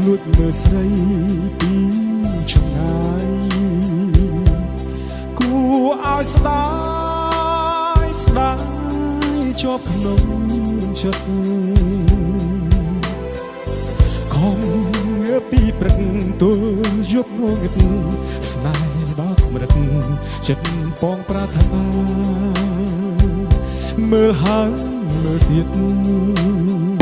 លួចមើលស្រីពីឆ្ងាយគួរឲ្យស្ដាយស្ដាយជាប់ក្នុងចិត្តខំងើពីព្រឹកទល់យប់ងងឹតស្នេហ៍ដល់កម្រិតចិត្តបងប្រាថ្នាមើលហើយមើលទៀត